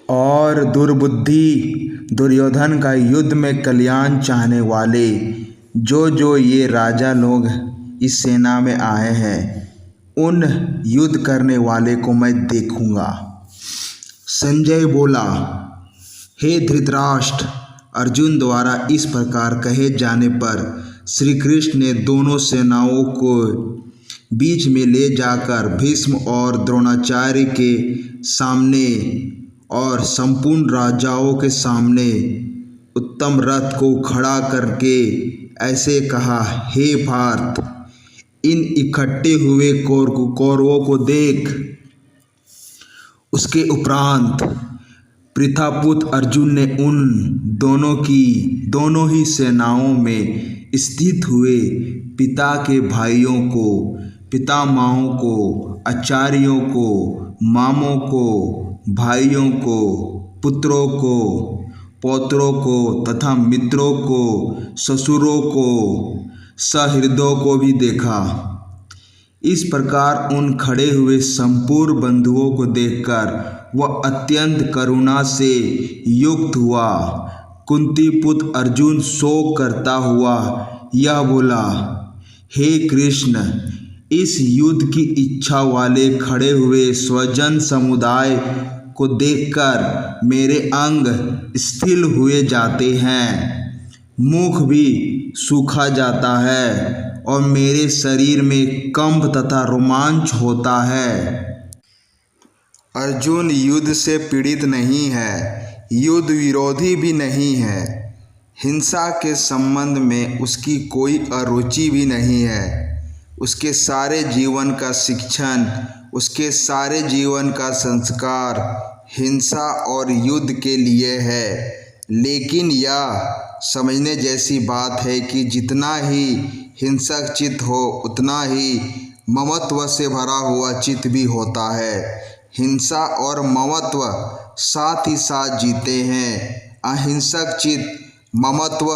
और दुर्बुद्धि दुर्योधन का युद्ध में कल्याण चाहने वाले जो ये राजा लोग इस सेना में आए हैं, उन युद्ध करने वाले को मैं देखूंगा। संजय बोला, हे धृतराष्ट्र, अर्जुन द्वारा इस प्रकार कहे जाने पर श्री कृष्ण ने दोनों सेनाओं को बीच में ले जाकर भीष्म और द्रोणाचार्य के सामने और संपूर्ण राजाओं के सामने उत्तम रथ को खड़ा करके ऐसे कहा, हे भारत, इन इकट्ठे हुए कौरवों को देख। उसके उपरांत पृथापुत्र अर्जुन ने उन दोनों ही सेनाओं में स्थित हुए पिता के भाइयों को, पितामहों को, आचार्यों को, मामों को, भाइयों को, पुत्रों को, पौत्रों को तथा मित्रों को, ससुरों को, सहृदयों को भी देखा। इस प्रकार उन खड़े हुए संपूर्ण बंधुओं को देखकर वह अत्यंत करुणा से युक्त हुआ। कुंती पुत्र अर्जुन शोक करता हुआ यह बोला, हे कृष्ण, इस युद्ध की इच्छा वाले खड़े हुए स्वजन समुदाय को देखकर मेरे अंग स्थिर हुए जाते हैं, मुख भी सूखा जाता है और मेरे शरीर में कंप तथा रोमांच होता है। अर्जुन युद्ध से पीड़ित नहीं है, युद्ध विरोधी भी नहीं है। हिंसा के संबंध में उसकी कोई अरुचि भी नहीं है। उसके सारे जीवन का शिक्षण, उसके सारे जीवन का संस्कार हिंसा और युद्ध के लिए है। लेकिन यह समझने जैसी बात है कि जितना ही हिंसक चित्त हो उतना ही ममत्व से भरा हुआ चित्त भी होता है। हिंसा और ममत्व साथ ही साथ जीते हैं। अहिंसक चित्त ममत्व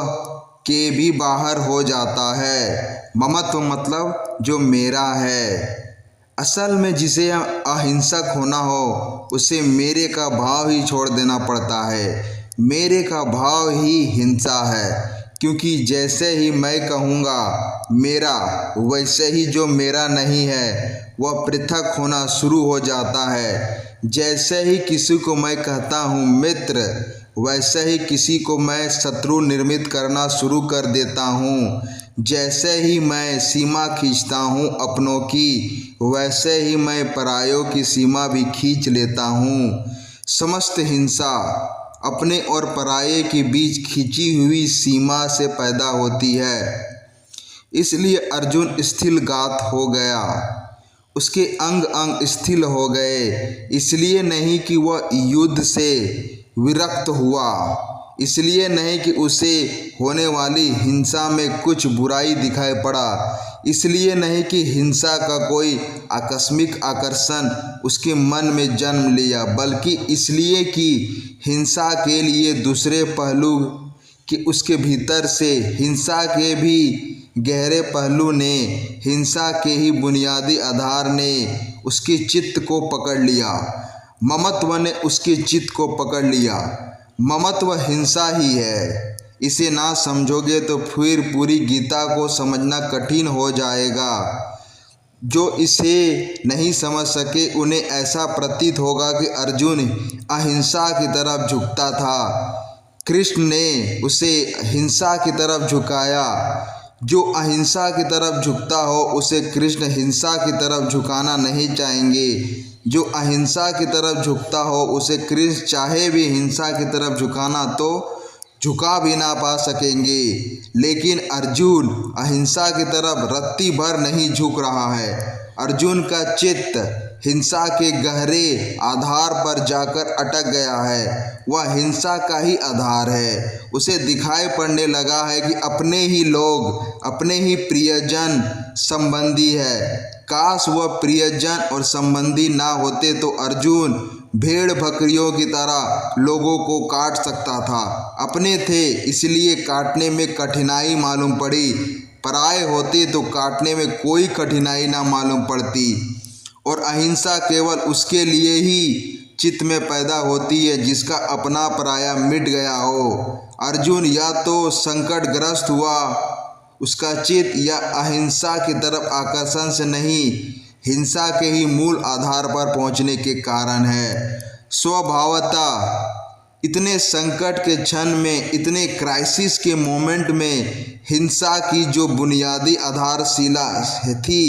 के भी बाहर हो जाता है। ममत्व मतलब जो मेरा है। असल में जिसे अहिंसक होना हो उसे मेरे का भाव ही छोड़ देना पड़ता है। मेरे का भाव ही हिंसा है, क्योंकि जैसे ही मैं कहूँगा मेरा, वैसे ही जो मेरा नहीं है वह पृथक होना शुरू हो जाता है। जैसे ही किसी को मैं कहता हूँ मित्र, वैसे ही किसी को मैं शत्रु निर्मित करना शुरू कर देता हूँ। जैसे ही मैं सीमा खींचता हूँ अपनों की, वैसे ही मैं परायों की सीमा भी खींच लेता हूँ। समस्त हिंसा अपने और पराये के बीच खींची हुई सीमा से पैदा होती है। इसलिए अर्जुन स्थिरगात हो गया, उसके अंग अंग स्थिर हो गए। इसलिए नहीं कि वह युद्ध से विरक्त हुआ, इसलिए नहीं कि उसे होने वाली हिंसा में कुछ बुराई दिखाई पड़ा, इसलिए नहीं कि हिंसा का कोई आकस्मिक आकर्षण उसके मन में जन्म लिया, बल्कि इसलिए कि हिंसा के लिए दूसरे पहलू कि उसके भीतर से हिंसा के भी गहरे पहलू ने, हिंसा के ही बुनियादी आधार ने उसके चित्त को पकड़ लिया। ममत्व ने उसके चित्त को पकड़ लिया। ममत्व हिंसा ही है। इसे ना समझोगे तो फिर पूरी गीता को समझना कठिन हो जाएगा। जो इसे नहीं समझ सके उन्हें ऐसा प्रतीत होगा कि अर्जुन अहिंसा की तरफ झुकता था, कृष्ण ने उसे हिंसा की तरफ झुकाया। जो अहिंसा की तरफ झुकता हो उसे कृष्ण हिंसा की तरफ झुकाना नहीं चाहेंगे। जो अहिंसा की तरफ झुकता हो उसे कृष्ण चाहे भी हिंसा की तरफ झुकाना तो झुका भी ना पा सकेंगे। लेकिन अर्जुन अहिंसा की तरफ रत्ती भर नहीं झुक रहा है। अर्जुन का चित्त हिंसा के गहरे आधार पर जाकर अटक गया है। वह हिंसा का ही आधार है। उसे दिखाई पड़ने लगा है कि अपने ही लोग, अपने ही प्रियजन संबंधी है। काश वह प्रियजन और संबंधी ना होते तो अर्जुन भेड़ बकरियों की तरह लोगों को काट सकता था। अपने थे इसलिए काटने में कठिनाई मालूम पड़ी, पराये होते तो काटने में कोई कठिनाई ना मालूम पड़ती। और अहिंसा केवल उसके लिए ही चित्त में पैदा होती है जिसका अपना पराया मिट गया हो। अर्जुन या तो संकटग्रस्त हुआ उसका चित्त या अहिंसा की तरफ आकर्षण से नहीं, हिंसा के ही मूल आधार पर पहुंचने के कारण है। स्वभावतः इतने संकट के क्षण में, इतने क्राइसिस के मोमेंट में हिंसा की जो बुनियादी आधारशिला थी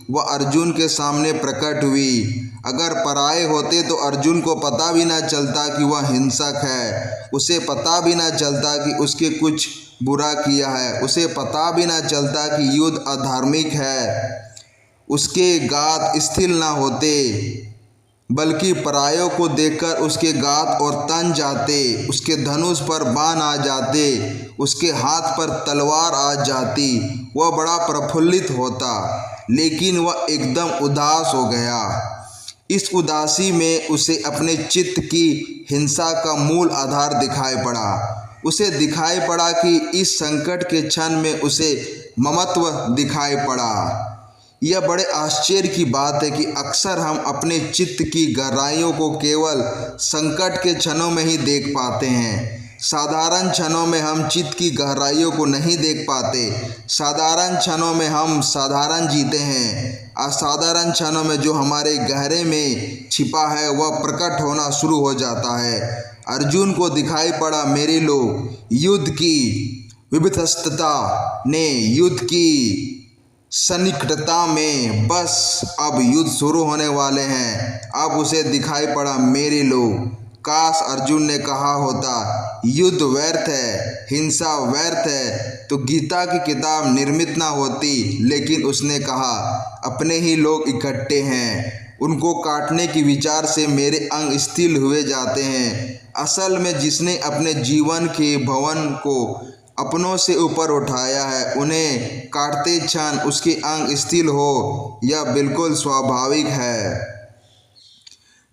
वह अर्जुन के सामने प्रकट हुई। अगर पराये होते तो अर्जुन को पता भी ना चलता कि वह हिंसक है, उसे पता भी ना चलता कि उसके कुछ बुरा किया है, उसे पता भी ना चलता कि युद्ध अधार्मिक है, उसके गात स्थिर ना होते, बल्कि परायों को देखकर उसके गात और तन जाते, उसके धनुष पर बाण आ जाते, उसके हाथ पर तलवार आ जाती। वह बड़ा प्रफुल्लित होता, लेकिन वह एकदम उदास हो गया। इस उदासी में उसे अपने चित्त की हिंसा का मूल आधार दिखाई पड़ा। उसे दिखाई पड़ा कि इस संकट के क्षण में उसे ममत्व दिखाई पड़ा। यह बड़े आश्चर्य की बात है कि अक्सर हम अपने चित्त की गहराइयों को केवल संकट के क्षणों में ही देख पाते हैं। साधारण क्षणों में हम चित्त की गहराइयों को नहीं देख पाते। साधारण क्षणों में हम साधारण जीते हैं। असाधारण क्षणों में जो हमारे गहरे में छिपा है वह प्रकट होना शुरू हो जाता है। अर्जुन को दिखाई पड़ा, मेरे लोग, युद्ध की विभत्सता ने, युद्ध की सन्निकटता में, बस अब युद्ध शुरू होने वाले हैं। अब उसे दिखाई पड़ा, मेरे लोग, काश अर्जुन ने कहा होता युद्ध व्यर्थ है, हिंसा व्यर्थ है, तो गीता की किताब निर्मित ना होती। लेकिन उसने कहा अपने ही लोग इकट्ठे हैं, उनको काटने की विचार से मेरे अंग स्थिर हुए जाते हैं। असल में जिसने अपने जीवन के भवन को अपनों से ऊपर उठाया है, उन्हें काटते क्षण उसके अंग स्थिर हो, यह बिल्कुल स्वाभाविक है।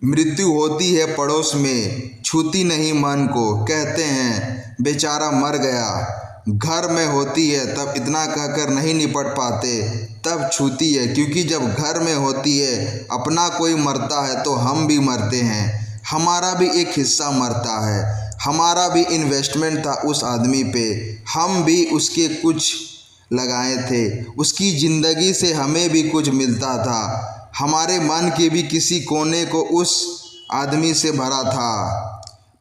मृत्यु होती है पड़ोस में, छूती नहीं मन को, कहते हैं बेचारा मर गया। घर में होती है तब इतना कहकर नहीं निपट पाते, तब छूती है, क्योंकि जब घर में होती है अपना कोई मरता है तो हम भी मरते हैं, हमारा भी एक हिस्सा मरता है, हमारा भी इन्वेस्टमेंट था उस आदमी पे, हम भी उसके कुछ लगाए थे, उसकी ज़िंदगी से हमें भी कुछ मिलता था, हमारे मन के भी किसी कोने को उस आदमी से भरा था।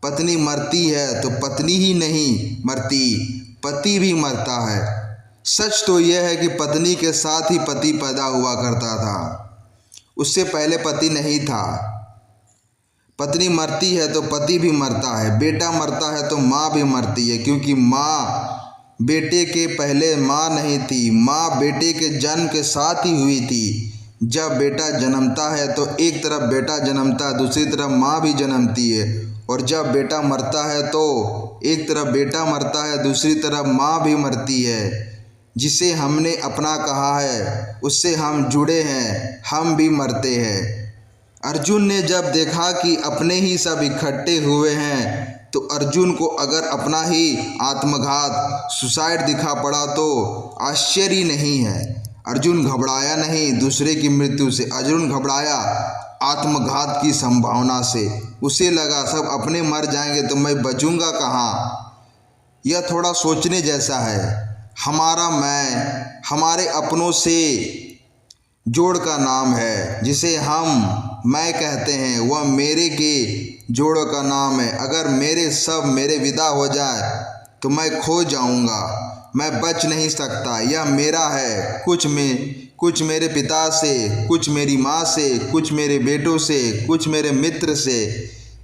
पत्नी मरती है तो पत्नी ही नहीं मरती, पति भी मरता है। सच तो यह है कि पत्नी के साथ ही पति पैदा हुआ करता था, उससे पहले पति नहीं था। पत्नी मरती है तो पति भी मरता है, बेटा मरता है तो माँ भी मरती है, क्योंकि माँ बेटे के पहले माँ नहीं थी, माँ बेटे के जन्म के साथ ही हुई थी। जब बेटा जन्मता है तो एक तरफ बेटा जन्मता है, दूसरी तरफ माँ भी जन्मती है, और जब बेटा मरता है तो एक तरफ बेटा मरता है, दूसरी तरफ माँ भी मरती है। जिसे हमने अपना कहा है उससे हम जुड़े हैं, हम भी मरते हैं। अर्जुन ने जब देखा कि अपने ही सब इकट्ठे हुए हैं तो अर्जुन को अगर अपना ही आत्मघात, सुसाइड दिखा पड़ा तो आश्चर्य नहीं है। अर्जुन घबराया नहीं दूसरे की मृत्यु से, अर्जुन घबराया आत्मघात की संभावना से। उसे लगा सब अपने मर जाएंगे तो मैं बचूंगा कहाँ। यह थोड़ा सोचने जैसा है। हमारा मैं हमारे अपनों से जोड़ का नाम है, जिसे हम मैं कहते हैं, वह मेरे के जोड़ का नाम है। अगर मेरे विदा हो जाए तो मैं खो जाऊंगा, मैं बच नहीं सकता। यह मेरा है, कुछ मेरे पिता से, कुछ मेरी माँ से, कुछ मेरे बेटों से, कुछ मेरे मित्र से,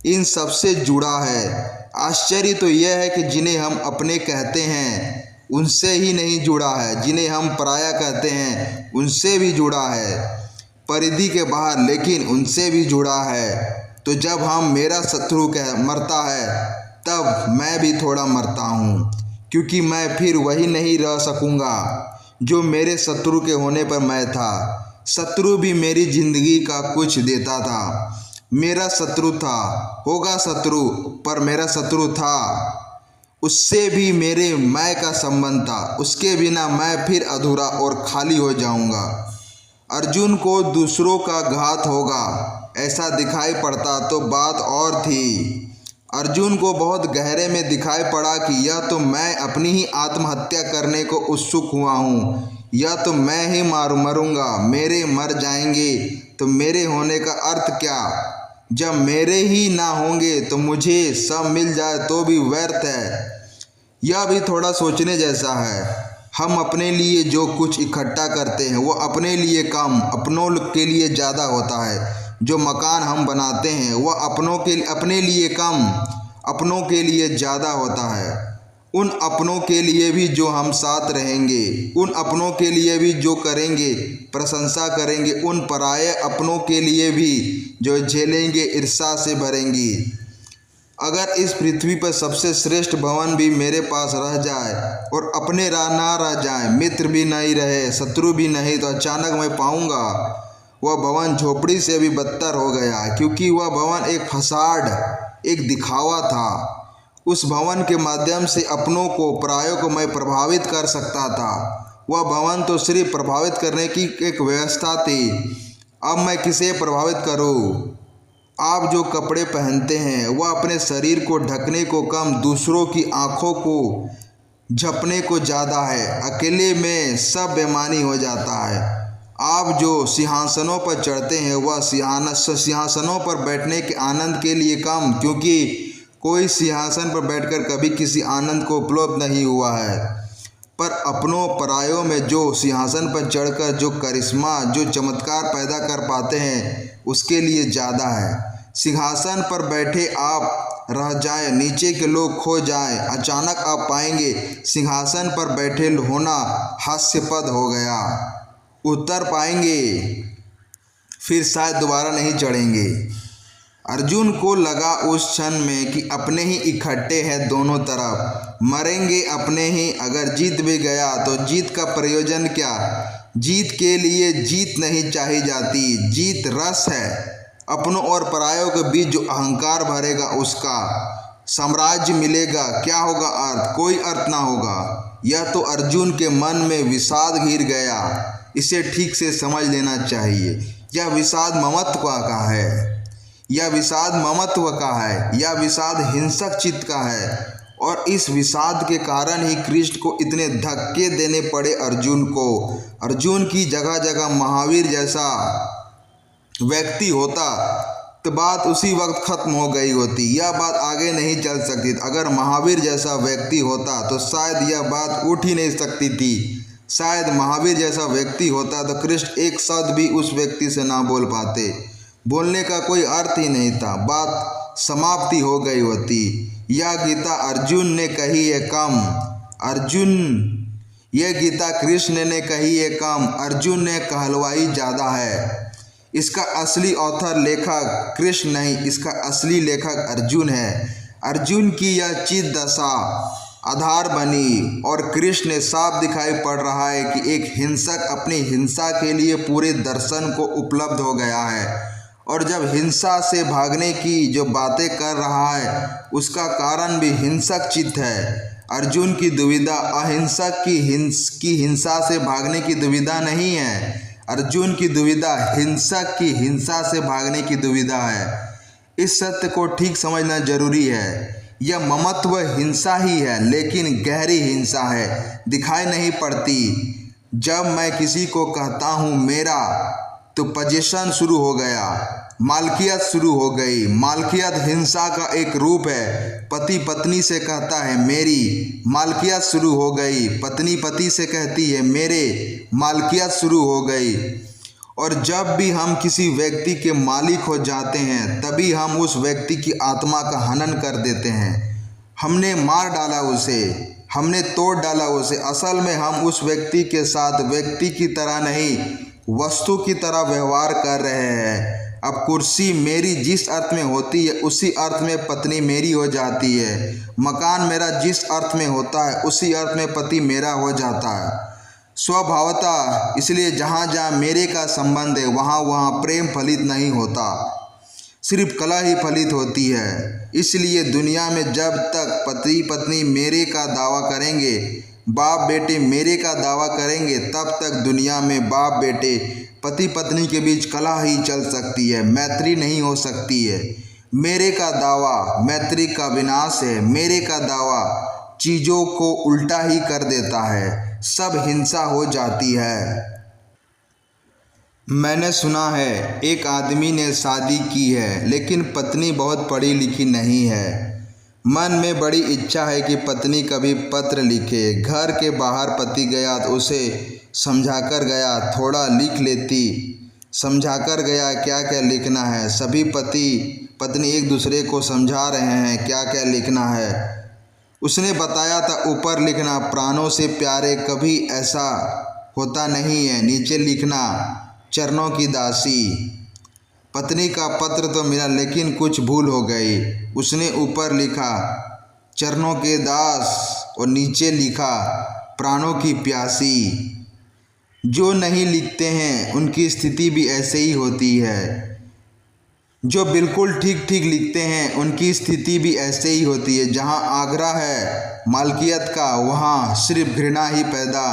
इन सब से जुड़ा है। आश्चर्य तो यह है कि जिन्हें हम अपने कहते हैं उनसे ही नहीं जुड़ा है, जिन्हें हम पराया कहते हैं उनसे भी जुड़ा है, परिधि के बाहर लेकिन उनसे भी जुड़ा है। तो जब हम मेरा शत्रु मरता है तब मैं भी थोड़ा मरता हूँ, क्योंकि मैं फिर वही नहीं रह सकूँगा जो मेरे शत्रु के होने पर मैं था। शत्रु भी मेरी जिंदगी का कुछ देता था, मेरा शत्रु था, होगा शत्रु, पर मेरा शत्रु था, उससे भी मेरे मैं का संबंध था, उसके बिना मैं फिर अधूरा और खाली हो जाऊंगा। अर्जुन को दूसरों का घात होगा ऐसा दिखाई पड़ता तो बात और थी। अर्जुन को बहुत गहरे में दिखाई पड़ा कि यह तो मैं अपनी ही आत्महत्या करने को उत्सुक हुआ हूँ, यह तो मैं ही मरूंगा। मेरे मर जाएंगे तो मेरे होने का अर्थ क्या? जब मेरे ही ना होंगे तो मुझे सब मिल जाए तो भी व्यर्थ है। यह भी थोड़ा सोचने जैसा है। हम अपने लिए जो कुछ इकट्ठा करते हैं वो अपने लिए कम, अपनों के लिए ज़्यादा होता है। जो मकान हम बनाते हैं वह अपने लिए कम, अपनों के लिए ज़्यादा होता है। उन अपनों के लिए भी जो हम साथ रहेंगे, उन अपनों के लिए भी जो करेंगे, प्रशंसा करेंगे, उन पराये अपनों के लिए भी जो झेलेंगे, ईर्ष्या से भरेंगी। अगर इस पृथ्वी पर सबसे श्रेष्ठ भवन भी मेरे पास रह जाए और अपने ना रह जाए, मित्र भी नहीं रहे, शत्रु भी नहीं, तो अचानक मैं पाऊंगा वह भवन झोपड़ी से भी बदतर हो गया, क्योंकि वह भवन एक फसाड, एक दिखावा था। उस भवन के माध्यम से अपनों को, परायों को मैं प्रभावित कर सकता था। वह भवन तो सिर्फ प्रभावित करने की एक व्यवस्था थी। अब मैं किसे प्रभावित करूं? आप जो कपड़े पहनते हैं वह अपने शरीर को ढकने को कम, दूसरों की आंखों को झपने को ज़्यादा है। अकेले में सब बेईमानी हो जाता है। आप जो सिंहासनों पर चढ़ते हैं वह सिंहासनों पर बैठने के आनंद के लिए कम, क्योंकि कोई सिंहासन पर बैठकर कभी किसी आनंद को उपलब्ध नहीं हुआ है। पर अपनों परायों में जो सिंहासन पर चढ़कर जो करिश्मा, जो चमत्कार पैदा कर पाते हैं उसके लिए ज़्यादा है। सिंहासन पर बैठे आप रह जाएं, नीचे के लोग खो जाएं, अचानक आप पाएंगे सिंहासन पर बैठे होना हास्यास्पद हो गया। उतर पाएंगे फिर शायद दोबारा नहीं चढ़ेंगे। अर्जुन को लगा उस क्षण में कि अपने ही इकट्ठे हैं दोनों तरफ, मरेंगे अपने ही। अगर जीत भी गया तो जीत का प्रयोजन क्या? जीत के लिए जीत नहीं चाही जाती, जीत रस है। अपनों और परायों के बीच जो अहंकार भरेगा उसका साम्राज्य मिलेगा, क्या होगा अर्थ? कोई अर्थ ना होगा। यह तो अर्जुन के मन में विषाद घिर गया। इसे ठीक से समझ लेना चाहिए। यह विषाद ममत्व का है, यह विषाद ममत्व का है, यह विषाद हिंसक चित्त का है। और इस विषाद के कारण ही कृष्ण को इतने धक्के देने पड़े अर्जुन को। अर्जुन की जगह जगह महावीर जैसा व्यक्ति होता तो बात उसी वक्त खत्म हो गई होती, यह बात आगे नहीं चल सकती। अगर महावीर जैसा व्यक्ति होता तो शायद यह बात उठ ही नहीं सकती थी। शायद महावीर जैसा व्यक्ति होता तो कृष्ण एक शब्द भी उस व्यक्ति से ना बोल पाते, बोलने का कोई अर्थ ही नहीं था, बात समाप्ति हो गई होती। यह गीता अर्जुन ने कही है कम, यह गीता कृष्ण ने कही है कम, अर्जुन ने कहलवाई ज़्यादा है। इसका असली ऑथर लेखक कृष्ण नहीं, इसका असली लेखक अर्जुन है। अर्जुन की यह चित दशा आधार बनी और कृष्ण ने साफ दिखाई पड़ रहा है कि एक हिंसक अपनी हिंसा के लिए पूरे दर्शन को उपलब्ध हो गया है। और जब हिंसा से भागने की जो बातें कर रहा है उसका कारण भी हिंसक चित्त है। अर्जुन की दुविधा अहिंसक की हिंसा से भागने की दुविधा नहीं है, अर्जुन की दुविधा हिंसक की हिंसा से भागने की दुविधा है। इस सत्य को ठीक समझना जरूरी है। यह ममत्व हिंसा ही है, लेकिन गहरी हिंसा है, दिखाई नहीं पड़ती। जब मैं किसी को कहता हूँ मेरा, तो पोजीशन शुरू हो गया, मालकियत शुरू हो गई। मालकियत हिंसा का एक रूप है। पति पत्नी से कहता है मेरी, मालकियत शुरू हो गई। पत्नी पति से कहती है मेरे, मालकियत शुरू हो गई। और जब भी हम किसी व्यक्ति के मालिक हो जाते हैं तभी हम उस व्यक्ति की आत्मा का हनन कर देते हैं। हमने मार डाला उसे, हमने तोड़ डाला उसे। असल में हम उस व्यक्ति के साथ व्यक्ति की तरह नहीं, वस्तु की तरह व्यवहार कर रहे हैं। अब कुर्सी मेरी जिस अर्थ में होती है उसी अर्थ में पत्नी मेरी हो जाती है। मकान मेरा जिस अर्थ में होता है उसी अर्थ में पति मेरा हो जाता है। स्वभावतः इसलिए जहाँ जहाँ मेरे का संबंध है वहाँ वहाँ प्रेम फलित नहीं होता, सिर्फ कला ही फलित होती है। इसलिए दुनिया में जब तक पति पत्नी मेरे का दावा करेंगे, बाप बेटे मेरे का दावा करेंगे, तब तक दुनिया में बाप बेटे पति पत्नी के बीच कलह ही चल सकती है, मैत्री नहीं हो सकती है। मेरे का दावा मैत्री का विनाश है, मेरे का दावा चीज़ों को उल्टा ही कर देता है, सब हिंसा हो जाती है। मैंने सुना है एक आदमी ने शादी की है लेकिन पत्नी बहुत पढ़ी लिखी नहीं है। मन में बड़ी इच्छा है कि पत्नी कभी पत्र लिखे। घर के बाहर पति गया तो उसे समझाकर गया, थोड़ा लिख लेती। समझाकर गया क्या क्या लिखना है। सभी पति पत्नी एक दूसरे को समझा रहे हैं क्या क्या लिखना है। उसने बताया था ऊपर लिखना प्राणों से प्यारे, कभी ऐसा होता नहीं है, नीचे लिखना चरणों की दासी। पत्नी का पत्र तो मिला लेकिन कुछ भूल हो गई। उसने ऊपर लिखा चरणों के दास और नीचे लिखा प्राणों की प्यासी। जो नहीं लिखते हैं उनकी स्थिति भी ऐसे ही होती है। जो बिल्कुल ठीक ठीक लिखते हैं उनकी स्थिति भी ऐसे ही होती है। जहाँ आग्रह है मालकियत का वहाँ सिर्फ घृणा ही पैदा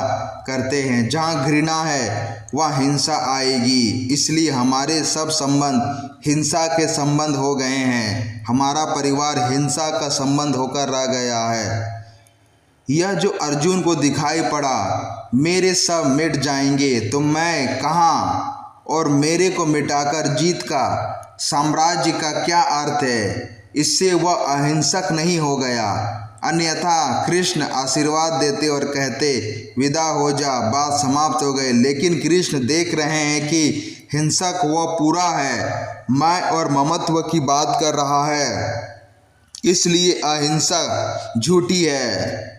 करते हैं, जहाँ घृणा है वहाँ हिंसा आएगी। इसलिए हमारे सब संबंध हिंसा के संबंध हो गए हैं। हमारा परिवार हिंसा का संबंध होकर रह गया है। यह जो अर्जुन को दिखाई पड़ा मेरे सब मिट जाएंगे तो मैं कहाँ, और मेरे को मिटाकर जीत का साम्राज्य का क्या अर्थ है। इससे वह अहिंसक नहीं हो गया। अन्यथा कृष्ण आशीर्वाद देते और कहते विदा हो जा, बात समाप्त हो गई। लेकिन कृष्ण देख रहे हैं कि हिंसक वह पूरा है, मैं और ममत्व की बात कर रहा है, इसलिए अहिंसा झूठी है।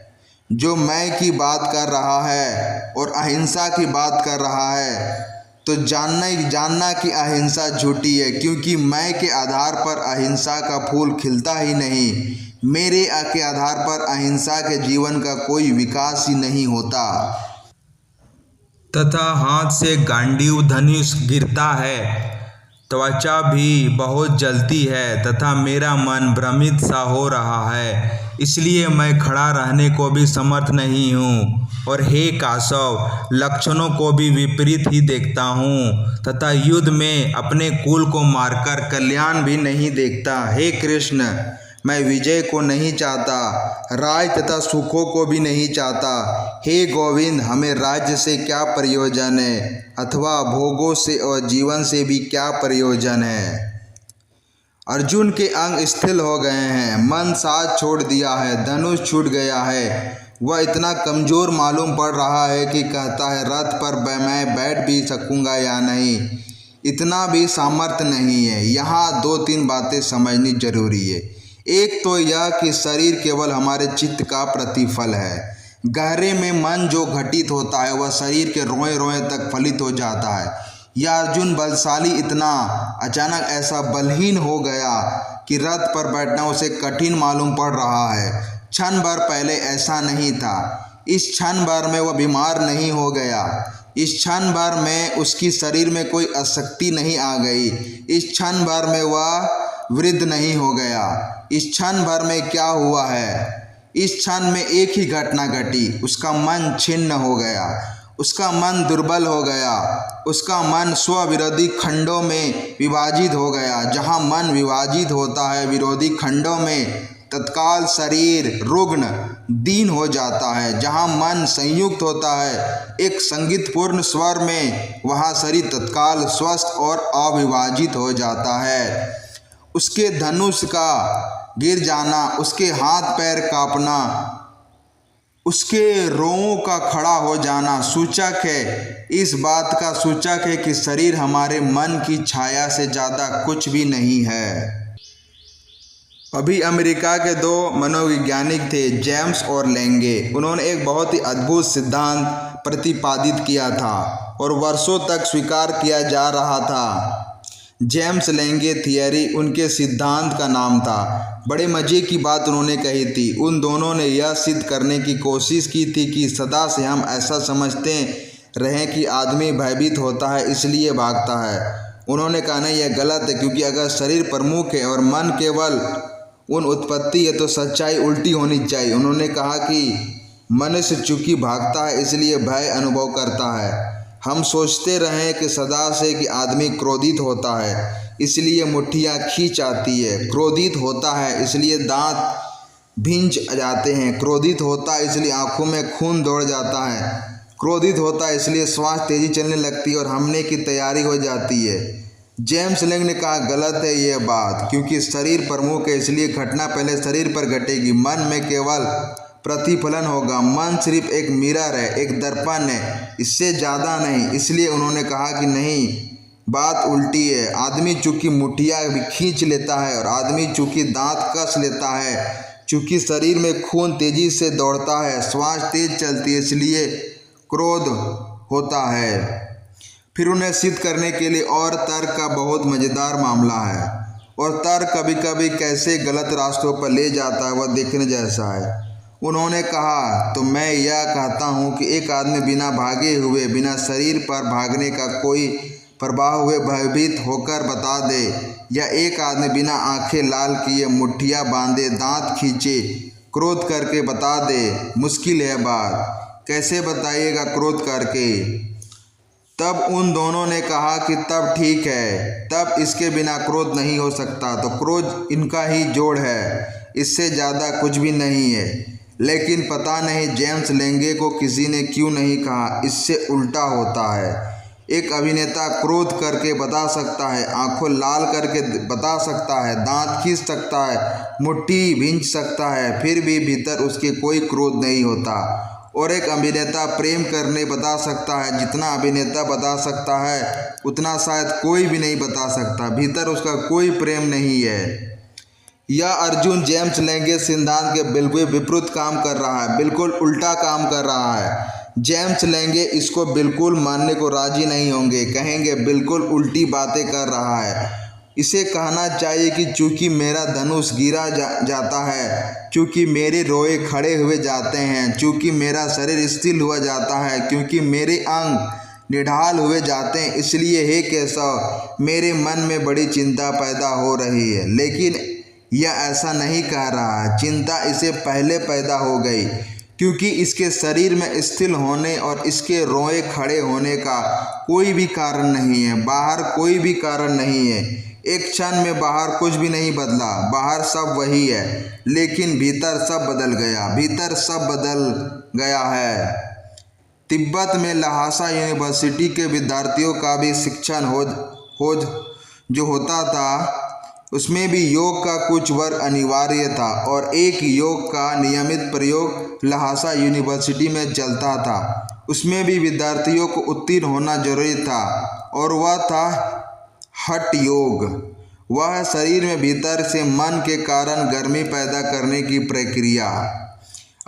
जो मैं की बात कर रहा है और अहिंसा की बात कर रहा है तो जानना कि अहिंसा झूठी है, क्योंकि मैं के आधार पर अहिंसा का फूल खिलता ही नहीं। मेरे के आधार पर अहिंसा के जीवन का कोई विकास ही नहीं होता। तथा हाथ से गांडीव धनुष गिरता है, त्वचा भी बहुत जलती है तथा मेरा मन भ्रमित सा हो रहा है, इसलिए मैं खड़ा रहने को भी समर्थ नहीं हूँ। और हे काशव, लक्षणों को भी विपरीत ही देखता हूँ तथा युद्ध में अपने कुल को मारकर कल्याण भी नहीं देखता। हे कृष्ण, मैं विजय को नहीं चाहता, राज तथा सुखों को भी नहीं चाहता। हे गोविंद, हमें राज्य से क्या प्रयोजन है अथवा भोगों से और जीवन से भी क्या प्रयोजन है। अर्जुन के अंग स्थिर हो गए हैं, मन साथ छोड़ दिया है, धनुष छूट गया है। वह इतना कमज़ोर मालूम पड़ रहा है कि कहता है रथ पर मैं बैठ भी सकूंगा या नहीं, इतना भी सामर्थ्य नहीं है। यहाँ 2-3 बातें समझनी जरूरी है। एक तो यह कि शरीर केवल हमारे चित्त का प्रतिफल है। गहरे में मन जो घटित होता है वह शरीर के रोए रोए तक फलित हो जाता है। यह अर्जुन बलशाली इतना अचानक ऐसा बलहीन हो गया कि रथ पर बैठना उसे कठिन मालूम पड़ रहा है। क्षण भर पहले ऐसा नहीं था। इस क्षण भर में वह बीमार नहीं हो गया। इस क्षण भर में उसकी शरीर में कोई अशक्ति नहीं आ गई। इस क्षण भर में वह वृद्ध नहीं हो गया। इस क्षण भर में क्या हुआ है? इस क्षण में एक ही घटना घटी, उसका मन छिन्न हो गया, उसका मन दुर्बल हो गया, उसका मन स्वविरोधी खंडों में विभाजित हो गया। जहाँ मन विभाजित होता है विरोधी खंडों में, तत्काल शरीर रुग्ण दीन हो जाता है। जहाँ मन संयुक्त होता है एक संगीतपूर्ण स्वर में, वहाँ शरीर तत्काल स्वस्थ और अविभाजित हो जाता है। उसके धनुष का गिर जाना, उसके हाथ पैर कांपना, उसके रोओं का खड़ा हो जाना सूचक है, इस बात का सूचक है कि शरीर हमारे मन की छाया से ज़्यादा कुछ भी नहीं है। अभी अमेरिका के 2 मनोवैज्ञानिक थे, जेम्स और लेंगे। उन्होंने एक बहुत ही अद्भुत सिद्धांत प्रतिपादित किया था और वर्षों तक स्वीकार किया जा रहा था। जेम्स लेंगे थियरी उनके सिद्धांत का नाम था। बड़े मज़े की बात उन्होंने कही थी। उन दोनों ने यह सिद्ध करने की कोशिश की थी कि सदा से हम ऐसा समझते रहें कि आदमी भयभीत होता है इसलिए भागता है। उन्होंने कहा नहीं, यह गलत है, क्योंकि अगर शरीर प्रमुख है और मन केवल उन उत्पत्ति है तो सच्चाई उल्टी होनी चाहिए। उन्होंने कहा कि मनुष्य चूंकि भागता है इसलिए भय अनुभव करता है। हम सोचते रहें कि सदा से कि आदमी क्रोधित होता है इसलिए मुट्ठियाँ खींच आती है, क्रोधित होता है इसलिए दांत भींच जाते हैं, क्रोधित होता है इसलिए आंखों में खून दौड़ जाता है, क्रोधित होता है इसलिए श्वास तेजी चलने लगती है और हमने की तैयारी हो जाती है। जेम्स लैंग ने कहा गलत है यह बात, क्योंकि शरीर प्रमुख है इसलिए घटना पहले शरीर पर घटेगी, मन में केवल प्रतिफलन होगा। मन सिर्फ एक मिरर है, एक दर्पण है, इससे ज़्यादा नहीं। इसलिए उन्होंने कहा कि नहीं, बात उल्टी है। आदमी चूँकि मुठ्ठियाँ भी खींच लेता है और आदमी चूँकि दांत कस लेता है, चूँकि शरीर में खून तेज़ी से दौड़ता है, श्वास तेज चलती है, इसलिए क्रोध होता है। फिर उन्हें सिद्ध करने के लिए और तर्क का बहुत मज़ेदार मामला है, और तर्क कभी कभी कैसे गलत रास्तों पर ले जाता है वह देखने जैसा है। उन्होंने कहा तो मैं यह कहता हूँ कि एक आदमी बिना भागे हुए, बिना शरीर पर भागने का कोई प्रभाव हुए भयभीत होकर बता दे, या एक आदमी बिना आंखें लाल किए, मुट्ठियाँ बांधे, दांत खींचे, क्रोध करके बता दे। मुश्किल है बात, कैसे बताइएगा क्रोध करके। तब उन दोनों ने कहा कि तब ठीक है, तब इसके बिना क्रोध नहीं हो सकता, तो क्रोध इनका ही जोड़ है, इससे ज़्यादा कुछ भी नहीं है। लेकिन पता नहीं जेम्स लेंगे को किसी ने क्यों नहीं कहा, इससे उल्टा होता है। एक अभिनेता क्रोध करके बता सकता है, आंखों लाल करके बता सकता है, दांत खींच सकता है, मुट्ठी भींच सकता है, फिर भी भीतर उसके कोई क्रोध नहीं होता। और एक अभिनेता प्रेम करने बता सकता है, जितना अभिनेता बता सकता है उतना शायद कोई भी नहीं बता सकता, भीतर उसका कोई प्रेम नहीं है। यह अर्जुन जेम्स लेंगे सिद्धांत के बिल्कुल विपरीत काम कर रहा है, बिल्कुल उल्टा काम कर रहा है। जेम्स लेंगे इसको बिल्कुल मानने को राजी नहीं होंगे, कहेंगे बिल्कुल उल्टी बातें कर रहा है। इसे कहना चाहिए कि चूँकि मेरा धनुष गिरा जाता है, चूँकि मेरे रोए खड़े हुए जाते हैं, चूँकि मेरा शरीर स्थिर हुआ जाता है, क्योंकि मेरे अंग निढाल हुए जाते हैं, इसलिए हे केशव मेरे मन में बड़ी चिंता पैदा हो रही है। लेकिन यह ऐसा नहीं कह रहा है, चिंता इसे पहले पैदा हो गई, क्योंकि इसके शरीर में स्थिर होने और इसके रोए खड़े होने का कोई भी कारण नहीं है, बाहर कोई भी कारण नहीं है। एक क्षण में बाहर कुछ भी नहीं बदला, बाहर सब वही है, लेकिन भीतर सब बदल गया, भीतर सब बदल गया है। तिब्बत में लहासा यूनिवर्सिटी के विद्यार्थियों का भी शिक्षण हो जो होता था, उसमें भी योग का कुछ वर्ग अनिवार्य था, और एक योग का नियमित प्रयोग लहासा यूनिवर्सिटी में चलता था। उसमें भी विद्यार्थियों को उत्तीर्ण होना जरूरी था, और वह था हठ योग। वह शरीर में भीतर से मन के कारण गर्मी पैदा करने की प्रक्रिया।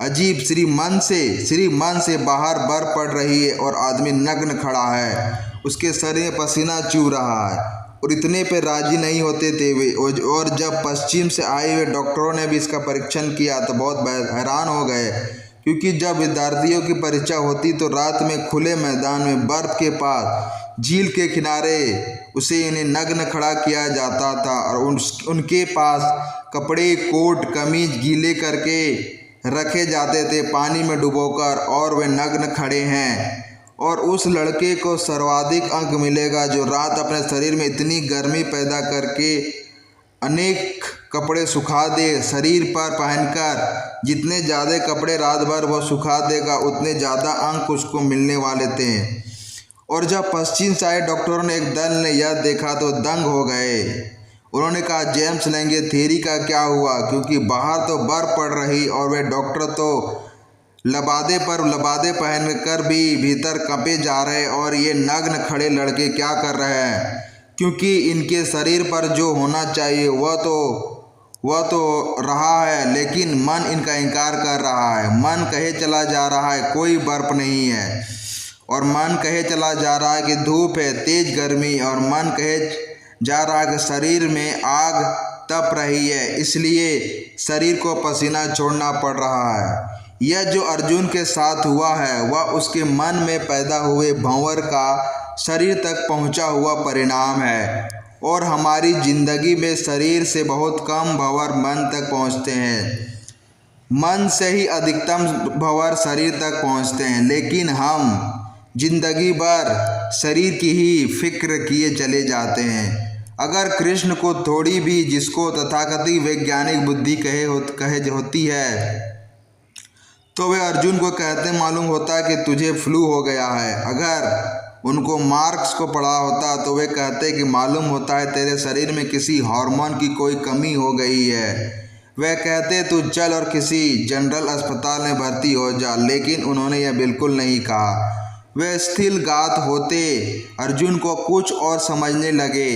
अजीब, श्री मन से बाहर बर्फ पड़ रही है और आदमी नग्न खड़ा है, उसके शरीर में पसीना चू रहा है, और इतने पे राजी नहीं होते थे वे। और जब पश्चिम से आए हुए डॉक्टरों ने भी इसका परीक्षण किया तो बहुत हैरान हो गए, क्योंकि जब विद्यार्थियों की परीक्षा होती तो रात में खुले मैदान में बर्फ़ के पास झील के किनारे उसे इन्हें नग्न खड़ा किया जाता था, और उनके पास कपड़े, कोट, कमीज गीले करके रखे जाते थे पानी में डुबोकर, और वे नग्न खड़े हैं। और उस लड़के को सर्वाधिक अंक मिलेगा जो रात अपने शरीर में इतनी गर्मी पैदा करके अनेक कपड़े सुखा दे। शरीर पर पहनकर जितने ज़्यादा कपड़े रात भर वह सुखा देगा, उतने ज़्यादा अंक उसको मिलने वाले थे। और जब पश्चिम से आए डॉक्टरों ने एक दल ने यह देखा तो दंग हो गए। उन्होंने कहा जेम्स लेंगे थ्योरी का क्या हुआ, क्योंकि बाहर तो बर्फ पड़ रही और वे डॉक्टर तो लबादे पर लबादे पहन कर भी भीतर कंपे जा रहे, और ये नग्न खड़े लड़के क्या कर रहे हैं, क्योंकि इनके शरीर पर जो होना चाहिए वह तो रहा है, लेकिन मन इनका इनकार कर रहा है। मन कहे चला जा रहा है कोई बर्फ नहीं है, और मन कहे चला जा रहा है कि धूप है, तेज गर्मी, और मन कहे जा रहा है कि शरीर में आग तप रही है, इसलिए शरीर को पसीना छोड़ना पड़ रहा है। यह जो अर्जुन के साथ हुआ है वह उसके मन में पैदा हुए भंवर का शरीर तक पहुंचा हुआ परिणाम है, और हमारी ज़िंदगी में शरीर से बहुत कम भंवर मन तक पहुंचते हैं, मन से ही अधिकतम भंवर शरीर तक पहुंचते हैं। लेकिन हम जिंदगी भर शरीर की ही फिक्र किए चले जाते हैं। अगर कृष्ण को थोड़ी भी, जिसको तथाकथित वैज्ञानिक बुद्धि कहे होती है, तो वे अर्जुन को कहते मालूम होता कि तुझे फ्लू हो गया है। अगर उनको मार्क्स को पढ़ा होता तो वे कहते कि मालूम होता है तेरे शरीर में किसी हार्मोन की कोई कमी हो गई है। वे कहते तू चल और किसी जनरल अस्पताल में भर्ती हो जा, लेकिन उन्होंने यह बिल्कुल नहीं कहा। वे स्थिरगात होते अर्जुन को कुछ और समझने लगे।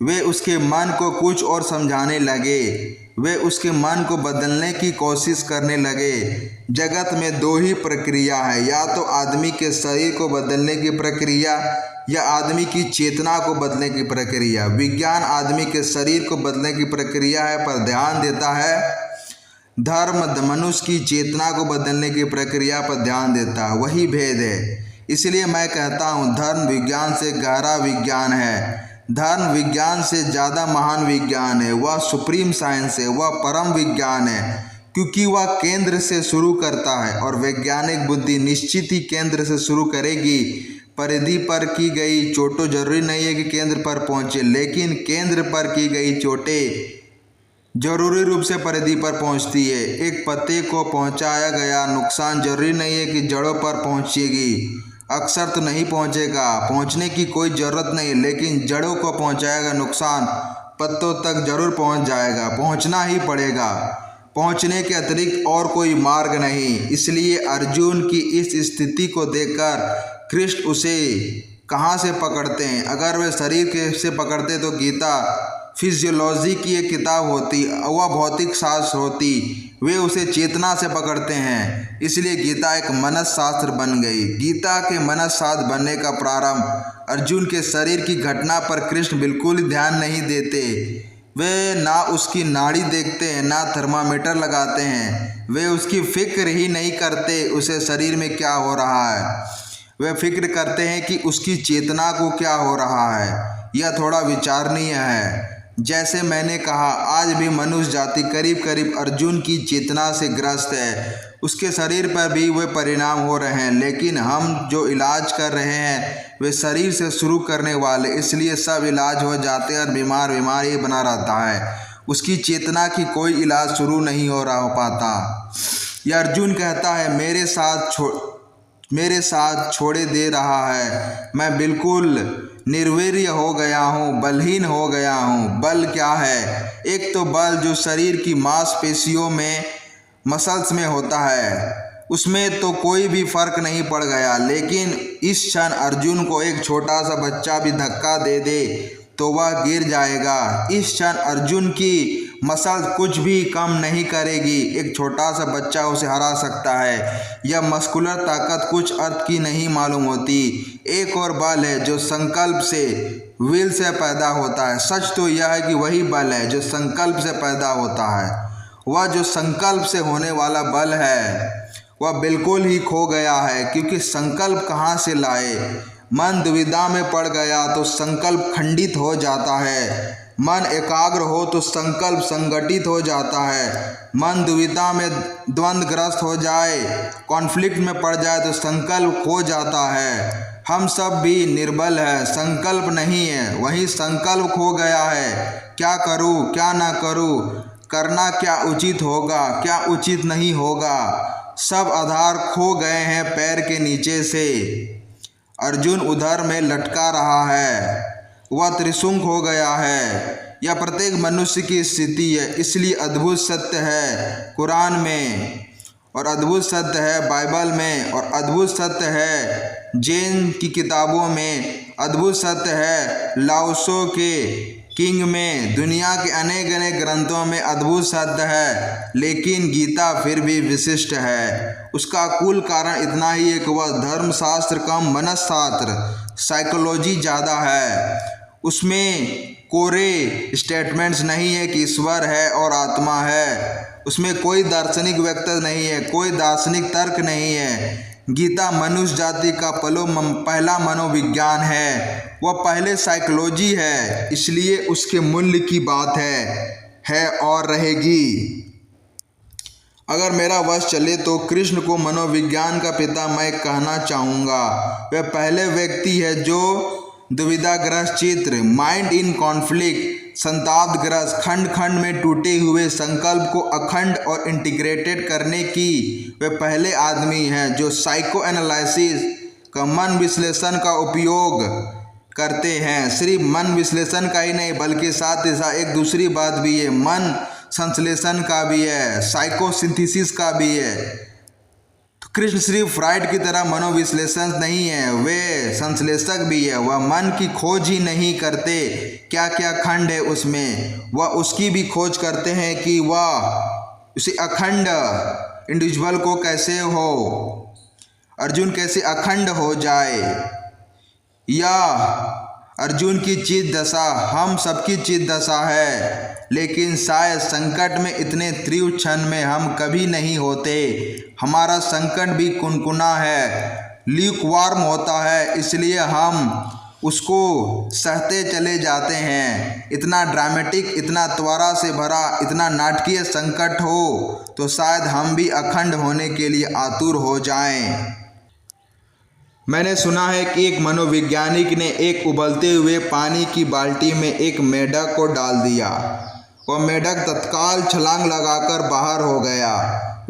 वे उसके मन को कुछ और समझाने लगे। वे उसके मन को बदलने की कोशिश करने लगे। जगत में दो ही प्रक्रिया है, या तो आदमी के शरीर को बदलने की प्रक्रिया या आदमी की चेतना को बदलने की प्रक्रिया। विज्ञान आदमी के शरीर को बदलने की प्रक्रिया है पर ध्यान देता है, धर्म मनुष्य की चेतना को बदलने की प्रक्रिया पर ध्यान देता है। वही भेद है। इसलिए मैं कहता हूँ धर्म विज्ञान से गहरा विज्ञान है। धर्म विज्ञान से ज़्यादा महान विज्ञान है। वह सुप्रीम साइंस है, वह परम विज्ञान है, क्योंकि वह केंद्र से शुरू करता है और वैज्ञानिक बुद्धि निश्चित ही केंद्र से शुरू करेगी। परिधि पर की गई चोटें जरूरी नहीं है कि केंद्र पर पहुँचे, लेकिन केंद्र पर की गई चोटें जरूरी रूप से परिधि पर पहुँचती है। एक पत्ते को पहुँचाया गया नुकसान जरूरी नहीं है कि जड़ों पर पहुँचेगी। अक्सर तो नहीं पहुँचेगा, पहुँचने की कोई ज़रूरत नहीं, लेकिन जड़ों को पहुँचाएगा नुकसान पत्तों तक जरूर पहुँच जाएगा। पहुँचना ही पड़ेगा, पहुँचने के अतिरिक्त और कोई मार्ग नहीं। इसलिए अर्जुन की इस स्थिति को देखकर कृष्ण उसे कहाँ से पकड़ते हैं। अगर वे शरीर के से पकड़ते तो गीता फिजियोलॉजी की एक किताब होती, वह भौतिक शास्त्र होती। वे उसे चेतना से पकड़ते हैं, इसलिए गीता एक मनसशास्त्र बन गई। गीता के मनसशास्त्र बनने का प्रारंभ अर्जुन के शरीर की घटना पर कृष्ण बिल्कुल ध्यान नहीं देते। वे ना उसकी नाड़ी देखते हैं, ना थर्मामीटर लगाते हैं। वे उसकी फिक्र ही नहीं करते उसे शरीर में क्या हो रहा है। वे फिक्र करते हैं कि उसकी चेतना को क्या हो रहा है। यह थोड़ा विचारणीय है। जैसे मैंने कहा, आज भी मनुष्य जाति करीब करीब अर्जुन की चेतना से ग्रस्त है। उसके शरीर पर भी वे परिणाम हो रहे हैं, लेकिन हम जो इलाज कर रहे हैं वे शरीर से शुरू करने वाले, इसलिए सब इलाज हो जाते हैं और बीमार ही बना रहता है। उसकी चेतना की कोई इलाज शुरू नहीं हो पाता। यह अर्जुन कहता है मेरे साथ छोड़े दे रहा है। मैं बिल्कुल निर्वीर्य हो गया हूँ, बलहीन हो गया हूँ। बल क्या है? एक तो बल जो शरीर की मांसपेशियों में, मसल्स में होता है, उसमें तो कोई भी फर्क नहीं पड़ गया। लेकिन इस क्षण अर्जुन को एक छोटा सा बच्चा भी धक्का दे दे तो वह गिर जाएगा। इस क्षण अर्जुन की मसल कुछ भी कम नहीं करेगी। एक छोटा सा बच्चा उसे हरा सकता है। यह मस्कुलर ताकत कुछ अर्थ की नहीं मालूम होती। एक और बल है जो संकल्प से, विल से पैदा होता है। सच तो यह है कि वही बल है जो संकल्प से पैदा होता है। वह जो संकल्प से होने वाला बल है वह बिल्कुल ही खो गया है, क्योंकि संकल्प कहाँ से लाए। मन दुविधा में पड़ गया तो संकल्प खंडित हो जाता है। मन एकाग्र हो तो संकल्प संगठित हो जाता है। मन दुविधा में द्वंद्वग्रस्त हो जाए, कॉन्फ्लिक्ट में पड़ जाए तो संकल्प खो जाता है। हम सब भी निर्बल है, संकल्प नहीं है। वही संकल्प खो गया है। क्या करूं, क्या ना करूं, करना क्या उचित होगा, क्या उचित नहीं होगा, सब आधार खो गए हैं पैर के नीचे से। अर्जुन उधर में लटका रहा है, वह त्रिशंकु हो गया है। यह प्रत्येक मनुष्य की स्थिति है। इसलिए अद्भुत सत्य है कुरान में, और अद्भुत सत्य है बाइबल में, और अद्भुत सत्य है जैन की किताबों में, अद्भुत सत्य है लाओसो के किंग में, दुनिया के अनेक ग्रंथों में अद्भुत सत्य है। लेकिन गीता फिर भी विशिष्ट है। उसका कुल कारण इतना ही है कि वह धर्मशास्त्र कम मनसशास्त्र, साइकोलॉजी ज़्यादा है। उसमें कोरे स्टेटमेंट्स नहीं है कि ईश्वर है और आत्मा है। उसमें कोई दार्शनिक वक्तव्य नहीं है, कोई दार्शनिक तर्क नहीं है। गीता मनुष्य जाति का पहला मनोविज्ञान है, वह पहले साइकोलॉजी है। इसलिए उसके मूल्य की बात है और रहेगी। अगर मेरा वश चले तो कृष्ण को मनोविज्ञान का पिता मैं कहना चाहूँगा। वह पहले व्यक्ति है जो दुविधाग्रस्त चित्र, माइंड इन कॉन्फ्लिक्ट, संतापग्रस्त, खंड खंड में टूटे हुए संकल्प को अखंड और इंटीग्रेटेड करने की वह पहले आदमी हैं जो साइको एनालिसिस का मन विश्लेषण का उपयोग करते हैं। सिर्फ मन विश्लेषण का ही नहीं बल्कि साथ ही साथ एक दूसरी बात भी है, मन संश्लेषण का भी है, साइकोसिंथेसिस का भी है। तो कृष्ण सिर्फ फ्राइड की तरह मनोविश्लेषण नहीं है, वे संश्लेषक भी है। वह मन की खोज ही नहीं करते क्या क्या खंड है उसमें, वह उसकी भी खोज करते हैं कि वह उसी अखंड इंडिविजुअल को कैसे हो, अर्जुन कैसे अखंड हो जाए। या अर्जुन की चित दशा हम सबकी चित दशा है, लेकिन शायद संकट में इतने तीव्र क्षण में हम कभी नहीं होते। हमारा संकट भी कुनकुना है, ल्यूकवार्म होता है, इसलिए हम उसको सहते चले जाते हैं। इतना ड्रामेटिक, इतना त्वरा से भरा, इतना नाटकीय संकट हो तो शायद हम भी अखंड होने के लिए आतुर हो जाएं। मैंने सुना है कि एक मनोवैज्ञानिक ने एक उबलते हुए पानी की बाल्टी में एक मेढक को डाल दिया। वह मेढक तत्काल छलांग लगाकर बाहर हो गया।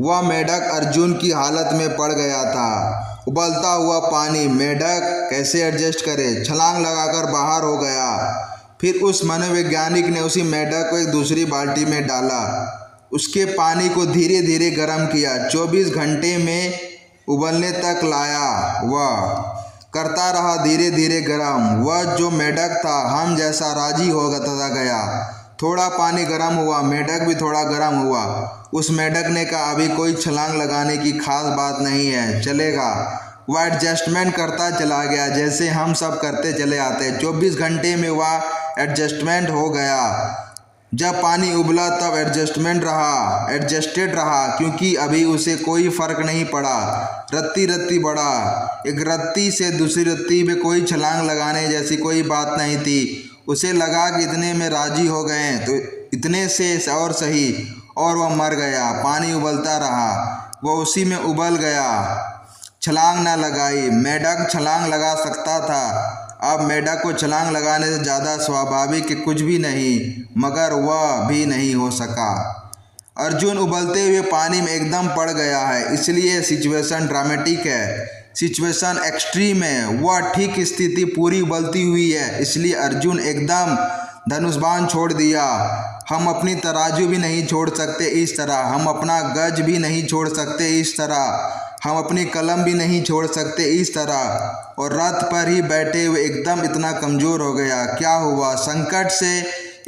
वह मेढक अर्जुन की हालत में पड़ गया था। उबलता हुआ पानी, मेढक कैसे एडजस्ट करे, छलांग लगाकर बाहर हो गया। फिर उस मनोवैज्ञानिक ने उसी मेढक को एक दूसरी बाल्टी में डाला, उसके पानी को धीरे धीरे गर्म किया, 24 घंटे में उबलने तक लाया। वह करता रहा धीरे धीरे गर्म। वह जो मेढक था हम जैसा राजी हो गया। थोड़ा पानी गर्म हुआ, मेढक भी थोड़ा गर्म हुआ। उस मेढक ने कहा अभी कोई छलांग लगाने की खास बात नहीं है, चलेगा। वह एडजस्टमेंट करता चला गया जैसे हम सब करते चले आते। 24 घंटे में वह एडजस्टमेंट हो गया। जब पानी उबला तब एडजस्टेड रहा, क्योंकि अभी उसे कोई फर्क नहीं पड़ा। रत्ती रत्ती बढ़ा, एक रत्ती से दूसरी रत्ती में कोई छलांग लगाने जैसी कोई बात नहीं थी। उसे लगा कि इतने में राजी हो गए तो इतने से और सही, और वह मर गया। पानी उबलता रहा, वह उसी में उबल गया, छलांग न लगाई। मेढक छलांग लगा सकता था, अब मेढक को छलांग लगाने से ज़्यादा स्वाभाविक कि कुछ भी नहीं, मगर वह भी नहीं हो सका। अर्जुन उबलते हुए पानी में एकदम पड़ गया है, इसलिए सिचुएशन ड्रामेटिक है, सिचुएशन एक्सट्रीम है। वह ठीक स्थिति पूरी उबलती हुई है, इसलिए अर्जुन एकदम धनुष्बाण छोड़ दिया। हम अपनी तराजू भी नहीं छोड़ सकते इस तरह, हम अपना गज भी नहीं छोड़ सकते इस तरह, हम अपनी कलम भी नहीं छोड़ सकते इस तरह। और रथ पर ही बैठे हुए एकदम इतना कमज़ोर हो गया। क्या हुआ? संकट से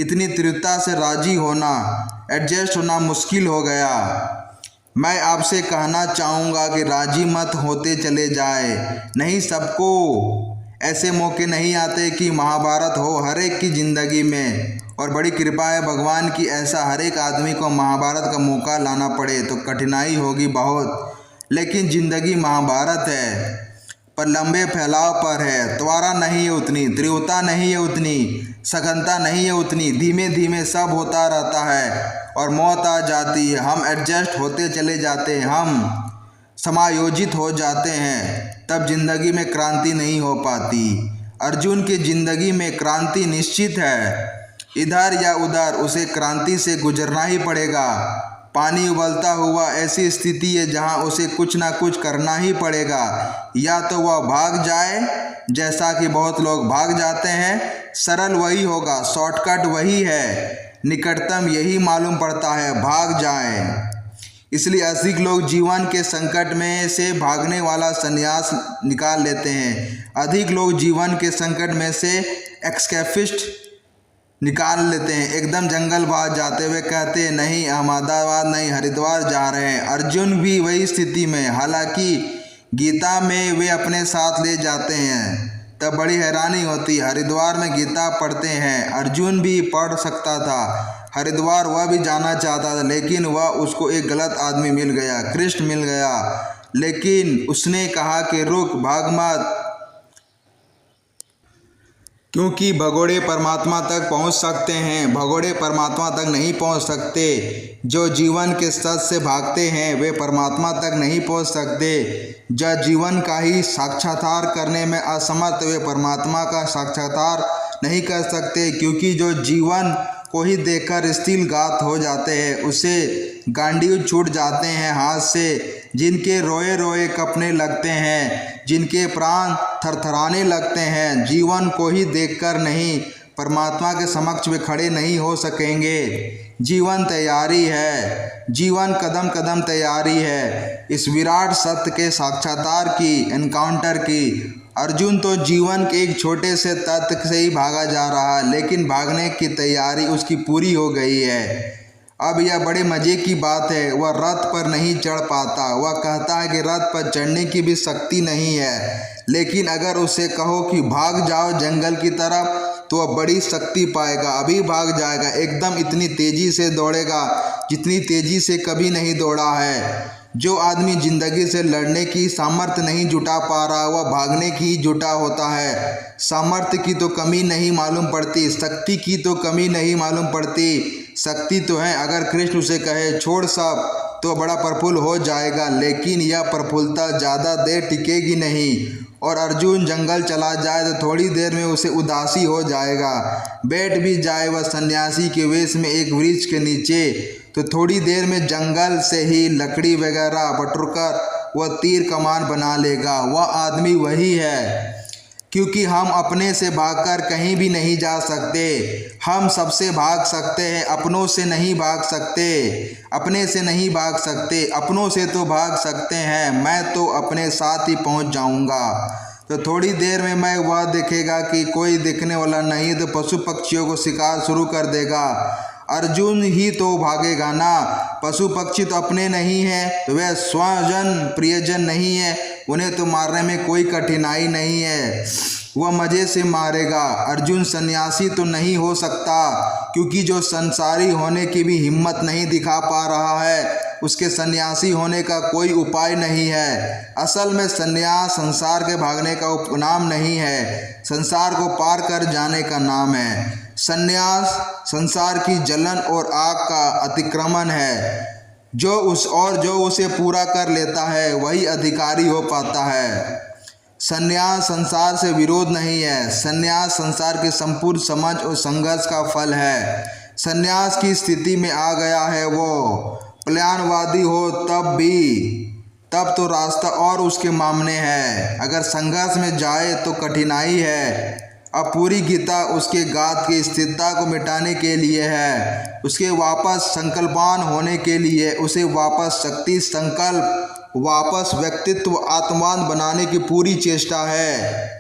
इतनी तीव्रता से राजी होना, एडजस्ट होना मुश्किल हो गया। मैं आपसे कहना चाहूँगा कि राजी मत होते चले जाए। नहीं, सबको ऐसे मौके नहीं आते कि महाभारत हो हर एक की ज़िंदगी में, और बड़ी कृपा है भगवान की ऐसा हर एक आदमी को महाभारत का मौका लाना पड़े तो कठिनाई होगी बहुत। लेकिन ज़िंदगी महाभारत है, पर लंबे फैलाव पर है। त्वरा नहीं है उतनी, तीव्रता नहीं है उतनी, सघनता नहीं है उतनी, धीमे धीमे सब होता रहता है और मौत आ जाती है। हम एडजस्ट होते चले जाते हैं, हम समायोजित हो जाते हैं, तब जिंदगी में क्रांति नहीं हो पाती। अर्जुन की ज़िंदगी में क्रांति निश्चित है, इधर या उधर उसे क्रांति से गुजरना ही पड़ेगा। पानी उबलता हुआ ऐसी स्थिति है जहां उसे कुछ ना कुछ करना ही पड़ेगा। या तो वह भाग जाए, जैसा कि बहुत लोग भाग जाते हैं, सरल वही होगा, शॉर्टकट वही है, निकटतम यही मालूम पड़ता है, भाग जाएं। इसलिए अधिक लोग जीवन के संकट में से भागने वाला संन्यास निकाल लेते हैं। अधिक लोग जीवन के संकट में से एस्केपिस्ट निकाल लेते हैं, एकदम जंगल बाहर जाते हुए कहते हैं नहीं अहमदाबाद नहीं हरिद्वार जा रहे हैं। अर्जुन भी वही स्थिति में, हालांकि गीता में वे अपने साथ ले जाते हैं, तब बड़ी हैरानी होती। हरिद्वार में गीता पढ़ते हैं, अर्जुन भी पढ़ सकता था, हरिद्वार वह भी जाना चाहता था, लेकिन वह उसको एक गलत आदमी मिल गया, कृष्ण मिल गया। लेकिन उसने कहा कि रुक, भाग मत, क्योंकि भगोड़े परमात्मा तक पहुंच सकते हैं, भगोड़े परमात्मा तक नहीं पहुंच सकते। जो जीवन के सच से भागते हैं वे परमात्मा तक नहीं पहुंच सकते। जो जीवन का ही साक्षात्कार करने में असमर्थ वे परमात्मा का साक्षात्कार नहीं कर सकते। क्योंकि जो जीवन को ही देखकर स्थिरघात हो जाते हैं, उसे गांडीव छूट जाते हैं हाथ से। जिनके रोए रोए कँपने लगते हैं, जिनके प्राण थरथराने लगते हैं, जीवन को ही देखकर नहीं परमात्मा के समक्ष वे खड़े नहीं हो सकेंगे। जीवन तैयारी है, जीवन कदम कदम तैयारी है इस विराट सत्य के साक्षात्कार की, एनकाउंटर की। अर्जुन तो जीवन के एक छोटे से तत्व से ही भागा जा रहा है, लेकिन भागने की तैयारी उसकी पूरी हो गई है। अब यह बड़े मज़े की बात है, वह रथ पर नहीं चढ़ पाता। वह कहता है कि रथ पर चढ़ने की भी शक्ति नहीं है, लेकिन अगर उसे कहो कि भाग जाओ जंगल की तरफ तो वह बड़ी शक्ति पाएगा। अभी भाग जाएगा, एकदम इतनी तेज़ी से दौड़ेगा जितनी तेज़ी से कभी नहीं दौड़ा है। जो आदमी ज़िंदगी से लड़ने की सामर्थ्य नहीं जुटा पा रहा, वह भागने की ही जुटा होता है। सामर्थ्य की तो कमी नहीं मालूम पड़ती, शक्ति की तो कमी नहीं मालूम पड़ती। शक्ति तो है, अगर कृष्ण उसे कहे छोड़ सब तो बड़ा प्रफुल्ल हो जाएगा, लेकिन यह प्रफुल्लता ज़्यादा देर टिकेगी नहीं। और अर्जुन जंगल चला जाए तो थोड़ी देर में उसे उदासी हो जाएगा। बैठ भी जाए वह सन्यासी के वेश में एक वृक्ष के नीचे तो थोड़ी देर में जंगल से ही लकड़ी वगैरह बटोरकर वह तीर कमान बना लेगा। वह आदमी वही है। क्योंकि हम अपने से भागकर कहीं भी नहीं जा सकते। हम सबसे भाग सकते हैं, अपनों से नहीं भाग सकते। अपने से नहीं भाग सकते, अपनों से तो भाग सकते हैं। मैं तो अपने साथ ही पहुंच जाऊंगा। तो थोड़ी देर में मैं वह देखेगा कि कोई दिखने वाला नहीं तो पशु पक्षियों को शिकार शुरू कर देगा। अर्जुन ही तो भागेगा ना। पशु पक्षी तो अपने नहीं हैं, तो वह स्वजन प्रियजन नहीं है, उन्हें तो मारने में कोई कठिनाई नहीं है, वह मज़े से मारेगा। अर्जुन सन्यासी तो नहीं हो सकता, क्योंकि जो संसारी होने की भी हिम्मत नहीं दिखा पा रहा है उसके सन्यासी होने का कोई उपाय नहीं है। असल में सन्यास संसार के भागने का उपनाम नहीं है, संसार को पार कर जाने का नाम है। सन्यास संसार की जलन और आग का अतिक्रमण है। जो उसे पूरा कर लेता है वही अधिकारी हो पाता है। सन्यास संसार से विरोध नहीं है, सन्यास संसार के संपूर्ण समझ और संघर्ष का फल है। सन्यास की स्थिति में आ गया है वो कल्याणवादी हो तब तो रास्ता और उसके मामने है। अगर संघर्ष में जाए तो कठिनाई है। अब पूरी गीता उसके घात की स्थिरता को मिटाने के लिए है, उसके वापस संकल्पवान होने के लिए, उसे वापस शक्ति संकल्प वापस व्यक्तित्व आत्मवान बनाने की पूरी चेष्टा है।